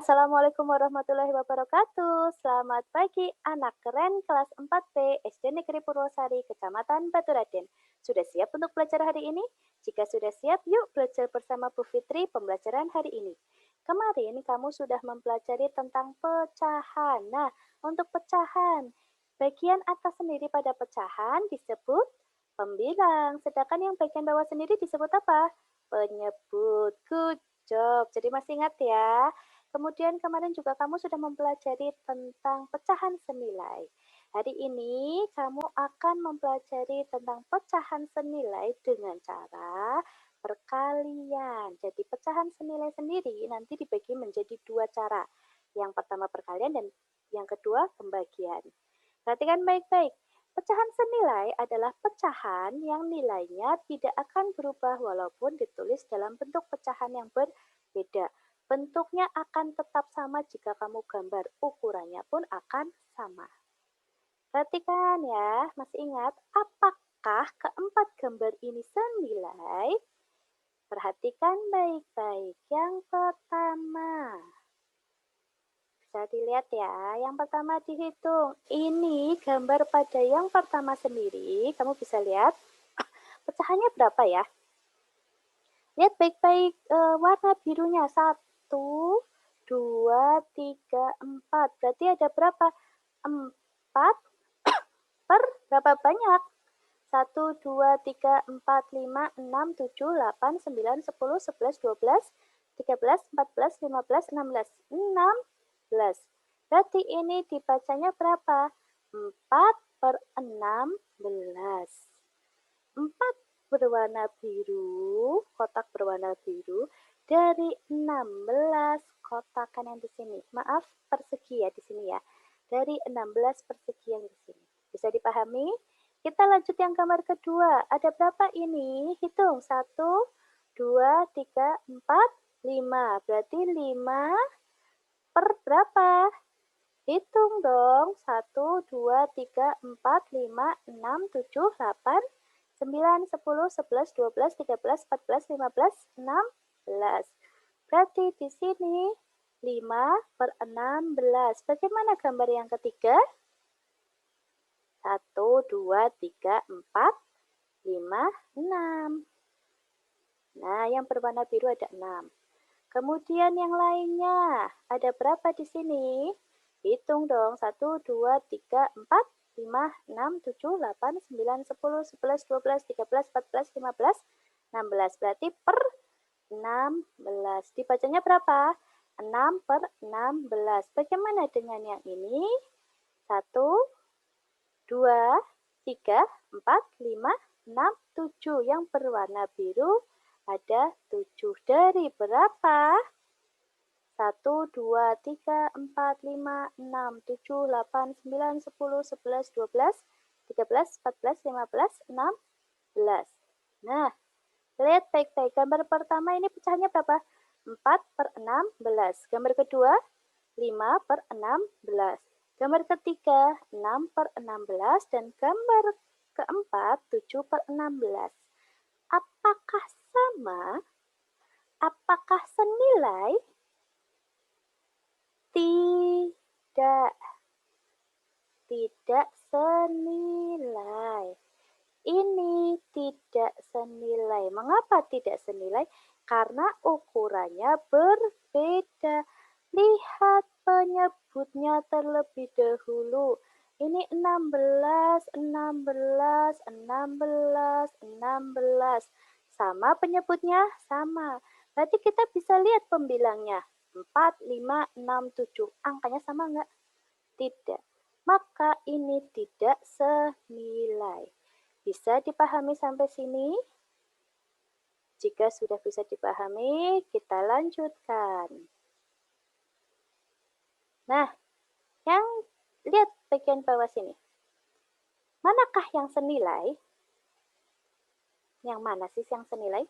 Assalamualaikum warahmatullahi wabarakatuh. Selamat pagi anak keren kelas 4B SD Negeri Purwosari, Kecamatan Baturaden. Sudah siap untuk belajar hari ini? Jika sudah siap, yuk belajar bersama Bu Fitri pembelajaran hari ini. Kemarin kamu sudah mempelajari tentang pecahan. Nah, untuk pecahan, bagian atas sendiri pada pecahan disebut pembilang. Sedangkan yang bagian bawah sendiri disebut apa? Penyebut. Good job. Jadi masih ingat ya? Kemudian kemarin juga kamu sudah mempelajari tentang pecahan senilai. Hari ini kamu akan mempelajari tentang pecahan senilai dengan cara perkalian. Jadi pecahan senilai sendiri nanti dibagi menjadi dua cara. Yang pertama perkalian dan yang kedua pembagian. Perhatikan baik-baik. Pecahan senilai adalah pecahan yang nilainya tidak akan berubah walaupun ditulis dalam bentuk pecahan yang berbeda. Bentuknya akan tetap sama jika kamu gambar, ukurannya pun akan sama. Perhatikan ya, masih ingat apakah keempat gambar ini senilai? Perhatikan baik-baik. Yang pertama, bisa dilihat ya, yang pertama dihitung. Ini gambar pada yang pertama sendiri, kamu bisa lihat pecahannya berapa ya? Lihat baik-baik warna birunya, 1, 2, 3, 4. Berarti ada berapa? 4 per berapa banyak? 1, 2, 3, 4, 5, 6, 7, 8, 9, 10, 11, 12, 13, 14, 15, 16. 16. Berarti ini dibacanya berapa? 4 per 16. 4 berwarna biru, kotak berwarna biru, dari 16 kotakan yang di sini. Maaf, persegi ya di sini ya. Dari 16 persegi yang di sini. Bisa dipahami? Kita lanjut yang gambar kedua. Ada berapa ini? Hitung. 1, 2, 3, 4, 5. Berarti 5 per berapa? Hitung dong. 1, 2, 3, 4, 5, 6, 7, 8, 9, 10, 11, 12, 13, 14, 15, 16. Berarti di sini 5 per 16. Bagaimana gambar yang ketiga? 1, 2, 3, 4, 5, 6. Nah, yang berwarna biru ada 6. Kemudian yang lainnya, ada berapa di sini? Hitung dong, 1, 2, 3, 4, 5, 6, 7, 8, 9, 10, 11, 12, 13, 14, 15, 16. Berarti per 16. Dibacanya berapa? 6 per 16. Bagaimana dengan yang ini? 1, 2, 3, 4, 5, 6, 7. Yang berwarna biru ada 7. Dari berapa? 1, 2, 3, 4, 5, 6, 7, 8, 9, 10, 11, 12, 13, 14, 15, 16. Nah, lihat baik-baik. Gambar pertama ini pecahannya berapa? 4 per 16. Gambar kedua, 5 per 16. Gambar ketiga, 6 per 16. Dan gambar keempat, 7 per 16. Apakah sama? Apakah senilai? Tidak. Tidak senilai. Ini tidak senilai. Mengapa tidak senilai? Karena ukurannya berbeda. Lihat penyebutnya terlebih dahulu. Ini 16, 16, 16, 16. Sama penyebutnya? Sama. Berarti kita bisa lihat pembilangnya. 4, 5, 6, 7. Angkanya sama enggak? Tidak. Maka ini tidak senilai. Bisa dipahami sampai sini? Jika sudah bisa dipahami, kita lanjutkan. Nah, yang lihat bagian bawah sini. Manakah yang senilai? Yang mana sih yang senilai?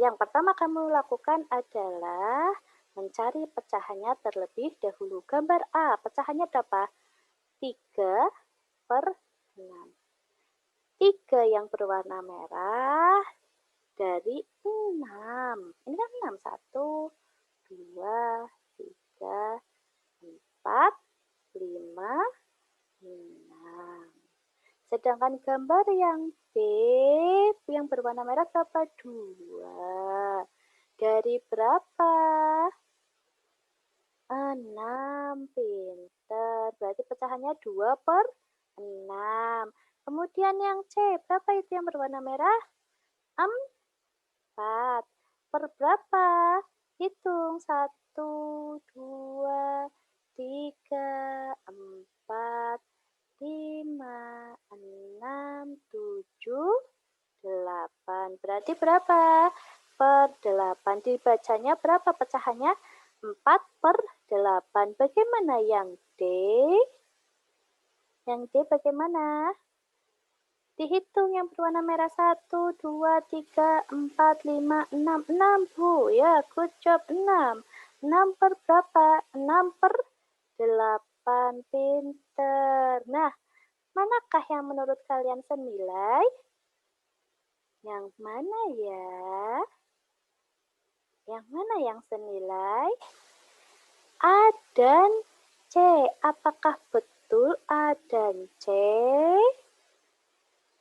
Yang pertama kamu lakukan adalah mencari pecahannya terlebih dahulu. Gambar A, pecahannya berapa? 3 per 6. 3 yang berwarna merah dari 6. Ini kan 6. 1, 2, 3, 4, 5, 6. Sedangkan gambar yang B yang berwarna merah berapa? 2. Dari berapa? 6. Pinter. Berarti pecahannya 2 per 6. Kemudian yang C, berapa itu yang berwarna merah? 4. Per berapa? Hitung. 1, 2, 3, 4, 5, 6, 7, 8. Berarti berapa? Per 8. Dibacanya berapa pecahannya? 4 per 8. Bagaimana yang D? Yang D bagaimana? Dihitung yang berwarna merah. 1, 2, 3, 4, 5, 6. 6, Bu. Ya, good job. 6. 6 per berapa? 6 per 8. Pinter. Nah, manakah yang menurut kalian senilai? Yang mana ya? Yang mana yang senilai? A dan C. Apakah betul A dan C?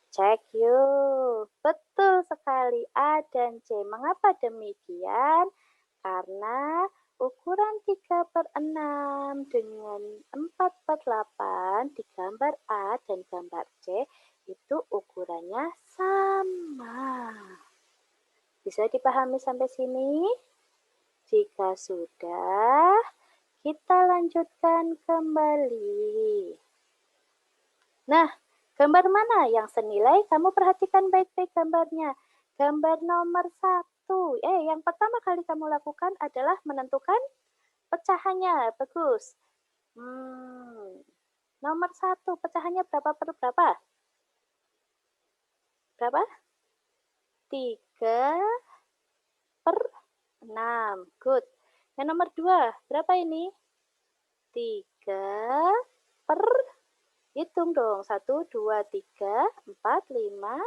Cek yuk. Betul sekali A dan C. Mengapa demikian? Karena ukuran 3 per 6 dengan 4 per 8 di gambar A dan gambar C itu ukurannya sama. Bisa dipahami sampai sini? Jika sudah, kita lanjutkan kembali. Nah, gambar mana yang senilai? Kamu perhatikan baik-baik gambarnya. Gambar nomor 1. Yang pertama kali kamu lakukan adalah menentukan pecahannya. Bagus. Nomor 1, pecahannya berapa per berapa? Berapa? 3 per 6. Good. Yang nomor 2, berapa ini? 3 per, hitung dong. 1, 2, 3, 4, 5,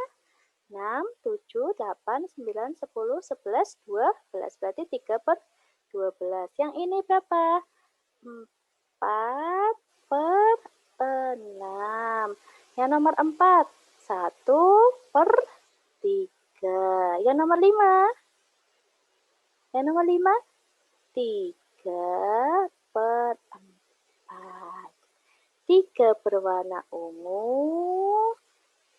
6, 7, 8, 9, 10, 11, 12. Berarti 3 per 12. Yang ini berapa? 4 per 6. Yang nomor 4, 1 per 3. Yang nomor 5? Yang nomor 5? 3 per 4. 3 berwarna ungu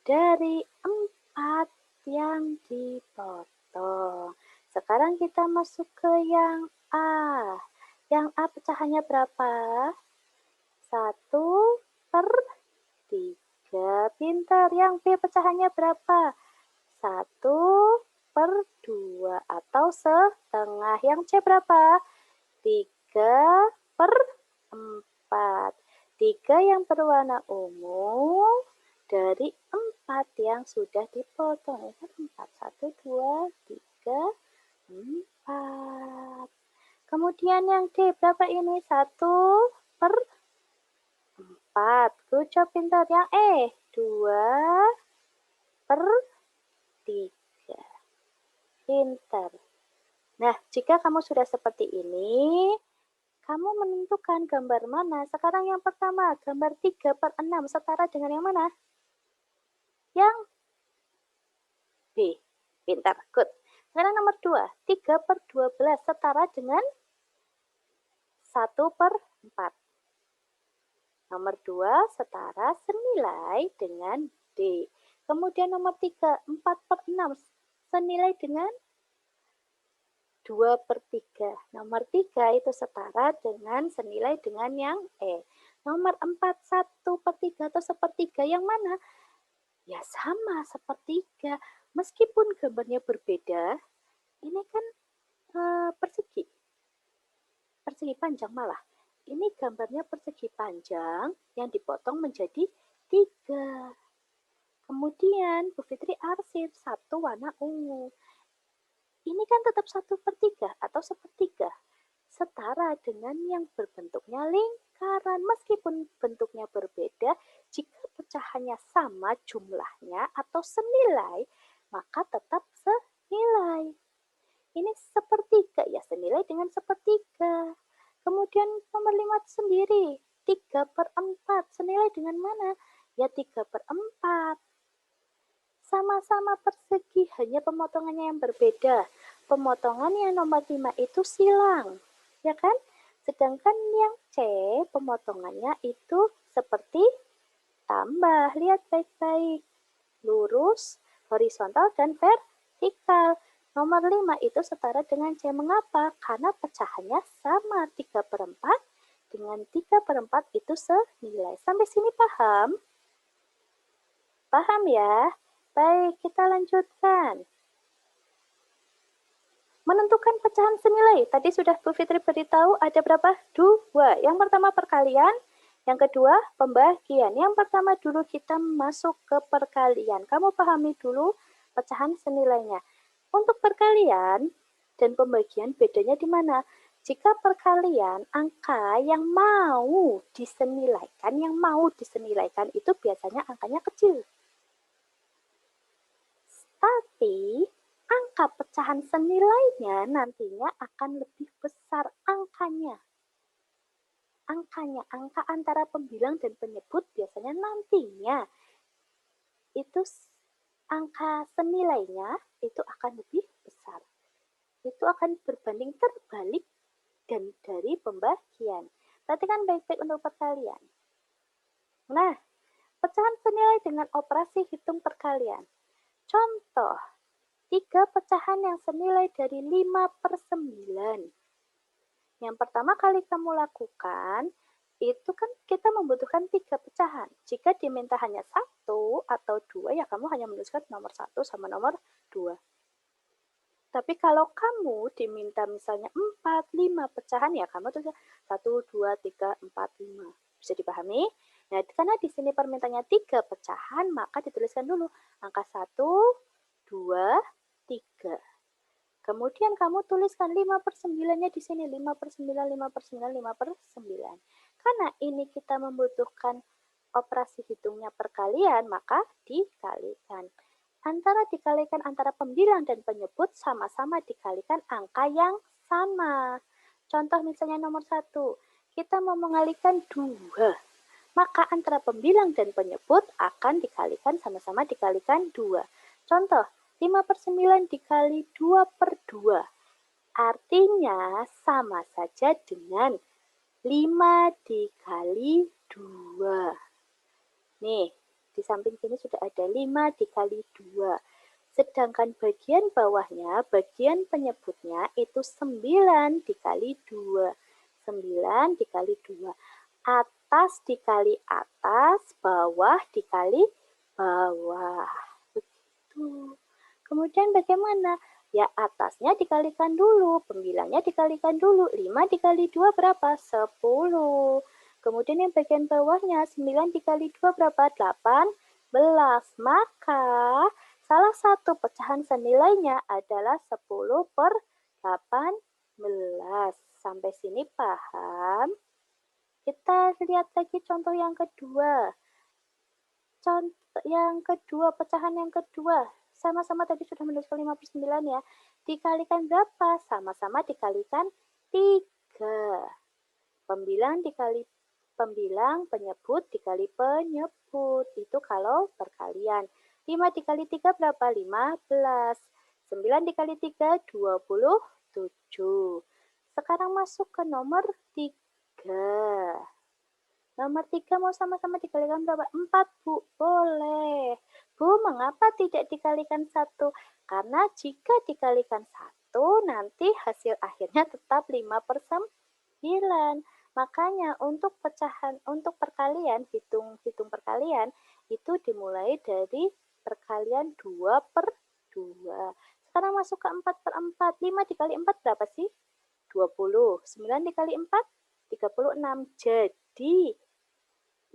dari 4 yang dipotong. Sekarang kita masuk ke yang A. Yang A pecahannya berapa? 1 per 3. Pintar. Yang B pecahannya berapa? 1 per 2 atau setengah. Yang C berapa? 3 per 4. 3 yang berwarna ungu dari 4 yang sudah dipotong. 4, 1, 2, 3, 4. Kemudian yang D berapa ini? 1 per 4. Good job, pintar. Yang E 2 per 3. Pintar. Nah, jika kamu sudah seperti ini, kamu menentukan gambar mana? Sekarang yang pertama, gambar 3 per 6 setara dengan yang mana? Yang B. Pintar, good. Sekarang nomor 2, 3 per 12 setara dengan 1 per 4. Nomor 2 setara senilai dengan D. Kemudian nomor 3, 4 per 6 senilai dengan 2 per 3. Nomor 3 itu setara dengan senilai dengan yang E. Nomor 4, 1 per 3 atau sepertiga yang mana? Ya sama, sepertiga. Meskipun gambarnya berbeda, ini kan persegi. Persegi panjang malah. Ini gambarnya persegi panjang yang dipotong menjadi 3. Kemudian Bu Fitri arsip 1 warna ungu. Ini kan tetap 1 per 3 atau sepertiga. Setara dengan yang berbentuknya lingkaran. Meskipun bentuknya berbeda, jika pecahannya sama jumlahnya atau senilai, maka tetap senilai. dengan sepertiga. Kemudian nomor 5 sendiri, 3/4 senilai dengan mana? Ya 3/4. Sama-sama persegi, hanya pemotongannya yang berbeda. Pemotongan yang nomor 5 itu silang, ya kan? Sedangkan yang C, pemotongannya itu seperti tambah. Lihat baik-baik. Lurus, horizontal, dan vertikal. Nomor 5 itu setara dengan C. Mengapa? Karena pecahannya sama. 3/4 dengan 3/4 itu senilai. Sampai sini paham? Paham ya? Baik, kita lanjutkan. Menentukan pecahan senilai. Tadi sudah Bu Fitri beritahu ada berapa? 2. Yang pertama perkalian, yang kedua pembagian. Yang pertama dulu kita masuk ke perkalian. Kamu pahami dulu pecahan senilainya. Untuk perkalian dan pembagian bedanya di mana? Jika perkalian, angka yang mau disenilaikan itu biasanya angkanya kecil. Tapi angka pecahan senilainya nantinya akan lebih besar angkanya. Angka antara pembilang dan penyebut biasanya nantinya itu angka senilainya itu akan lebih besar. Itu akan berbanding terbalik dan dari pembagian. Perhatikan baik-baik untuk perkalian. Nah, pecahan senilai dengan operasi hitung perkalian. Contoh, 3 pecahan yang senilai dari 5/9. Yang pertama kali kamu lakukan, itu kan kita membutuhkan 3 pecahan. Jika diminta hanya 1 atau 2, ya kamu hanya menuliskan nomor 1 sama nomor 2. Tapi kalau kamu diminta misalnya 4, 5 pecahan, ya kamu tulis 1, 2, 3, 4, 5. Bisa dipahami? Nah, karena di sini permintaannya 3 pecahan, maka dituliskan dulu angka 1, 2, 3. Kemudian kamu tuliskan 5/9-nya di sini. 5/9, 5/9, 5/9. Karena ini kita membutuhkan operasi hitungnya perkalian, maka dikalikan. Dikalikan antara pembilang dan penyebut sama-sama dikalikan angka yang sama. Contoh misalnya nomor 1, kita mau mengalikan 2. Maka antara pembilang dan penyebut akan dikalikan sama-sama dikalikan 2. Contoh, 5/9 dikali 2/2. Artinya sama saja dengan 5 dikali 2. Nih, di samping sini sudah ada 5 dikali 2. Sedangkan bagian bawahnya, bagian penyebutnya itu 9 dikali 2. 9 dikali 2. Atas dikali atas, bawah dikali bawah. Begitu. Kemudian bagaimana? Ya atasnya dikalikan dulu, pembilangnya dikalikan dulu. 5 dikali 2 berapa? 10. Kemudian yang bagian bawahnya 9 dikali 2 berapa? 18. Maka salah satu pecahan senilainya adalah 10/18. Sampai sini paham? Kita lihat lagi contoh yang kedua. Contoh yang kedua, pecahan yang kedua. Sama-sama tadi sudah menuliskan 5/9 ya. Dikalikan berapa? Sama-sama dikalikan 3. Pembilang dikali pembilang, penyebut dikali penyebut. Itu kalau perkalian. 5 dikali 3 berapa? 15. 9 dikali 3, 27. Sekarang masuk ke nomor 3. Nomor 3 mau sama-sama dikalikan berapa? 4, Bu. Boleh. Bu, mengapa tidak dikalikan 1? Karena jika dikalikan 1, nanti hasil akhirnya tetap 5/9. Makanya untuk perkalian, hitung perkalian, itu dimulai dari perkalian 2/2. Sekarang masuk ke 4/4. 5 dikali 4 berapa sih? 20. 9 dikali 4, 36. Jadi,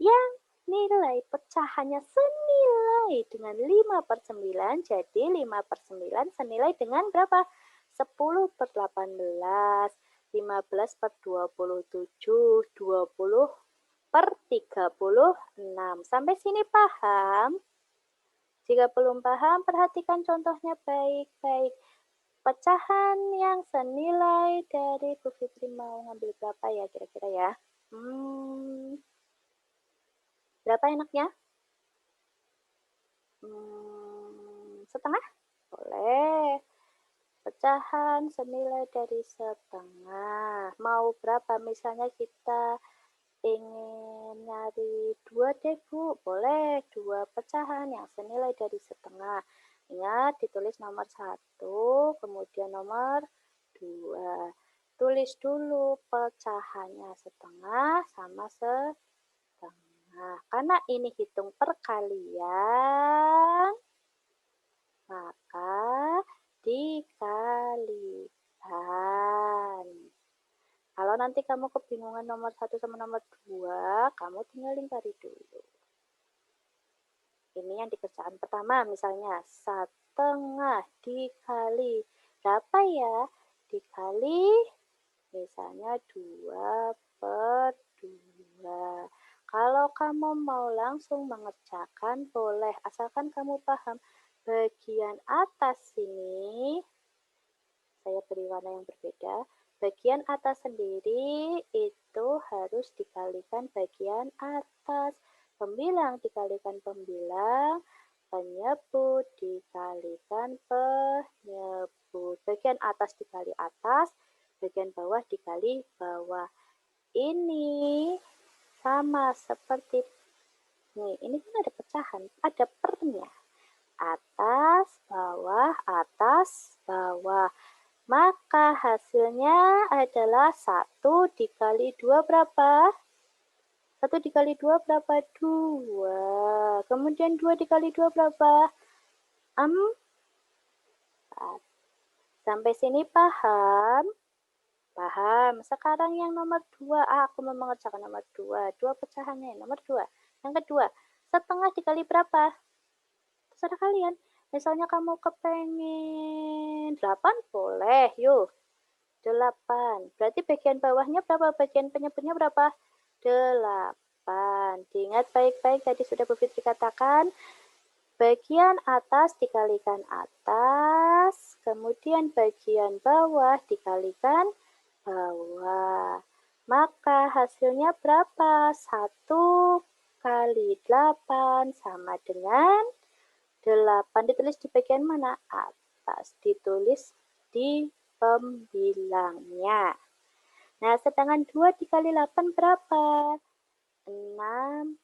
yang nilai pecahannya senilai dengan 5/9, jadi 5/9 senilai dengan berapa? 10/18. 15/27, 20/36. Sampai sini paham? Jika belum paham, perhatikan contohnya baik-baik. Pecahan yang senilai dari Bu Fitri mau ngambil berapa ya kira-kira ya? Berapa enaknya? Setengah? Boleh. Pecahan senilai dari setengah. Mau berapa? Misalnya kita ingin nyari 2 deh Bu. Boleh 2 pecahan yang senilai dari setengah. Ingat ditulis nomor 1, kemudian nomor 2. Tulis dulu pecahannya setengah sama setengah. Karena ini hitung perkalian, maka dikalikan. Kalau nanti kamu kebingungan nomor 1 sama nomor 2, kamu tinggal lingkari dulu. Ini yang di kerjaan pertama, misalnya setengah dikali berapa ya? Dikali misalnya 2/2. Kalau kamu mau langsung mengerjakan, boleh, asalkan kamu paham bagian atas sini, saya beri warna yang berbeda. Bagian atas sendiri itu harus dikalikan bagian atas. Pembilang dikalikan pembilang, penyebut dikalikan penyebut. Bagian atas dikali atas, bagian bawah dikali bawah. Ini sama seperti ini kan ada pecahan, ada pernya. Atas, bawah. Maka hasilnya adalah 1 dikali 2 berapa? 1 dikali 2 berapa? 2. Kemudian 2 dikali 2 berapa? 4. Sampai sini paham? Paham. Sekarang yang nomor 2. Aku mau mengerjakan nomor 2. 2 pecahannya. Nomor 2. Yang kedua, setengah dikali berapa? Terserah kalian. Misalnya kamu kepengen 8, boleh. Yuk. 8. Berarti bagian bawahnya berapa? Bagian penyebutnya berapa? 8. Diingat baik-baik, tadi sudah Bu Fitri katakan, bagian atas dikalikan atas, kemudian bagian bawah dikalikan bawah. Maka hasilnya berapa? 1 kali 8 sama dengan 8. Ditulis di bagian mana? Atas. Ditulis di pembilangnya. Nah, sedangkan 2 dikali 8 berapa? 16.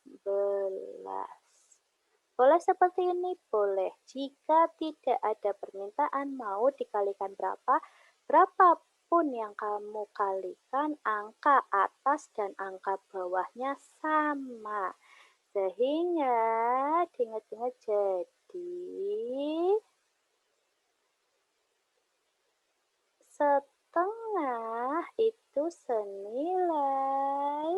Boleh seperti ini? Boleh. Jika tidak ada permintaan mau dikalikan berapa, berapapun yang kamu kalikan, angka atas dan angka bawahnya sama. Sehingga diingat-ingat jadi setengah itu senilai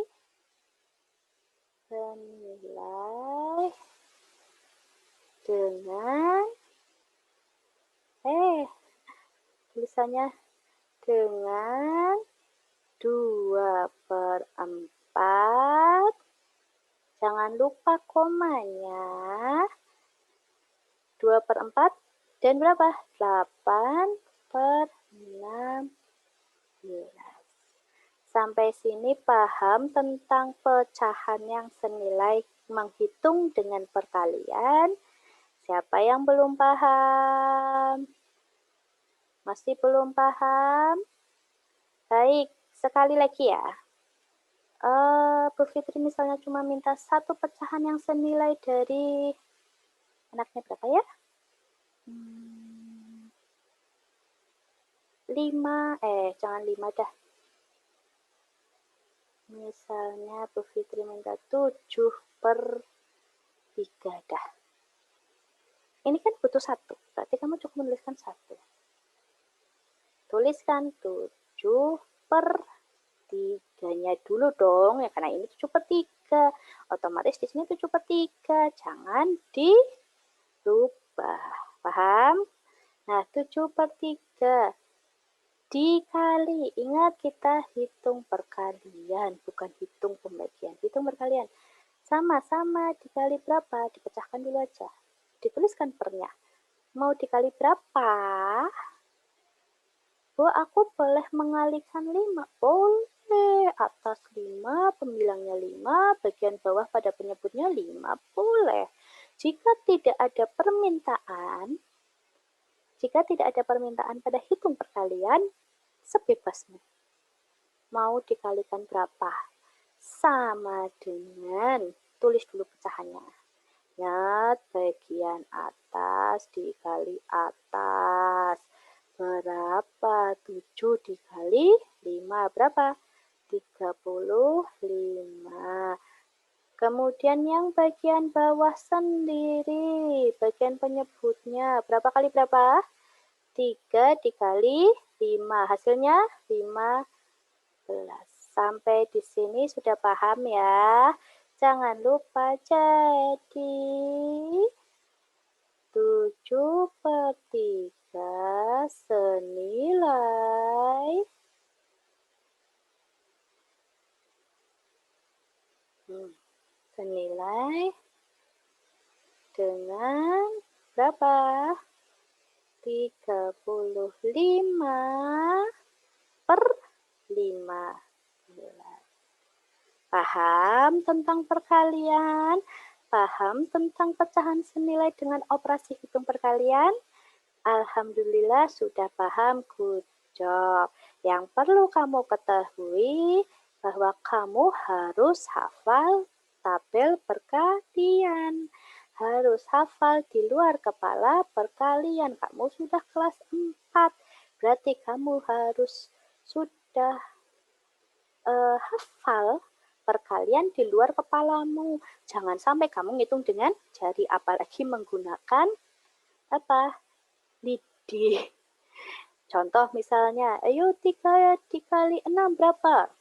dengan tulisannya dengan 2/4. Jangan lupa komanya. 2/4 dan berapa? 8/16. Sampai sini paham tentang pecahan yang senilai menghitung dengan perkalian? Siapa yang belum paham? Masih belum paham? Baik, sekali lagi ya. Bu Fitri misalnya cuma minta 1 pecahan yang senilai dari anaknya berapa ya? 5, jangan 5 dah. Misalnya Bu Fitri minta 7/3 dah. Ini kan butuh 1, berarti kamu cukup menuliskan 1. Tuliskan 7/3-nya dulu dong, ya karena ini 7/3. Otomatis di sini 7/3, jangan dirubah. Paham? Nah, 7/3 dikali, ingat kita hitung perkalian, bukan hitung pembagian. Hitung perkalian. Sama-sama dikali berapa? Dipecahkan dulu aja. Dituliskan pernya. Mau dikali berapa? Bu, aku boleh mengalihkan 5? Boleh. Atas 5, pembilangnya 5, bagian bawah pada penyebutnya 5. Boleh. Jika tidak ada permintaan pada hitung perkalian, sebebasmu. Mau dikalikan berapa? Sama dengan, tulis dulu pecahannya. Ingat, bagian atas dikali atas. Berapa? 7 dikali 5. Berapa? 35. Kemudian yang bagian bawah sendiri, bagian penyebutnya. Berapa kali berapa? 3 dikali 5. Hasilnya 15. Sampai di sini sudah paham ya? Jangan lupa jadi 7/3 senilai dengan berapa? 35/15. Paham tentang perkalian? Paham tentang pecahan senilai dengan operasi hitung perkalian? Alhamdulillah sudah paham, good job. Yang perlu kamu ketahui bahwa kamu harus hafal tabel perkalian. Harus hafal di luar kepala perkalian. Kamu sudah kelas 4, berarti kamu harus sudah hafal perkalian di luar kepalamu. Jangan sampai kamu ngitung dengan jari, apalagi menggunakan lidi. Contoh misalnya, ayo 3 dikali 6 berapa?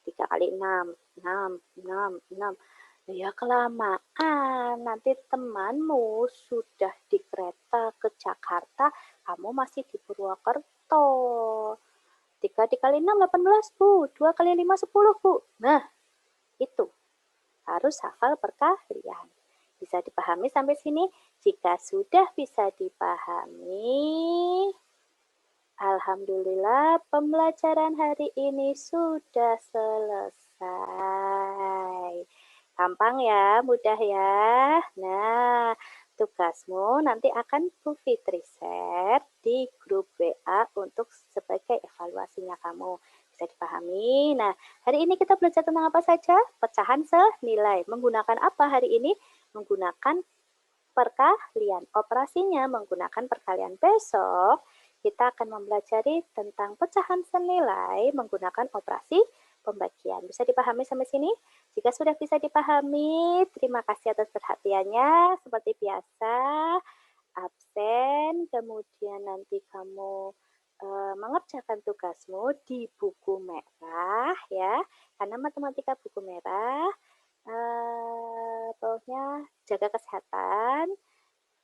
3 kali 6, 6, 6, 6. Ya kelamaan, nanti temanmu sudah di kereta ke Jakarta, kamu masih di Purwokerto. 3 dikali 6, 18, Bu. 2 kali 5, 10, Bu. Nah, itu harus hafal perkalian. Bisa dipahami sampai sini? Jika sudah bisa dipahami, alhamdulillah pembelajaran hari ini sudah selesai. Gampang ya, mudah ya. Nah, tugasmu nanti akan Bu Fitri share di grup WA untuk sebagai evaluasinya kamu. Bisa dipahami? Nah, hari ini kita belajar tentang apa saja? Pecahan senilai. Menggunakan apa hari ini? Menggunakan perkalian. Operasinya menggunakan perkalian. Besok kita akan mempelajari tentang pecahan senilai menggunakan operasi pembagian. Bisa dipahami sampai sini? Jika sudah bisa dipahami, terima kasih atas perhatiannya. Seperti biasa, absen, kemudian nanti kamu mengerjakan tugasmu di buku merah ya, karena matematika buku merah. Pokoknya jaga kesehatan,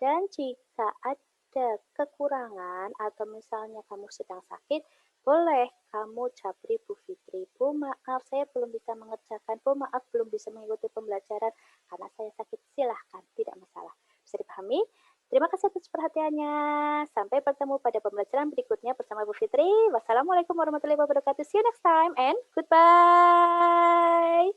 dan jika ada kekurangan atau misalnya kamu sedang sakit, boleh kamu japri Bu Fitri. Bu, maaf saya belum bisa mengerjakan, Bu maaf belum bisa mengikuti pembelajaran karena saya sakit. Silahkan, tidak masalah. Bisa dipahami? Terima kasih atas perhatiannya. Sampai bertemu pada pembelajaran berikutnya bersama Bu Fitri. Wassalamualaikum warahmatullahi wabarakatuh. See you next time and goodbye.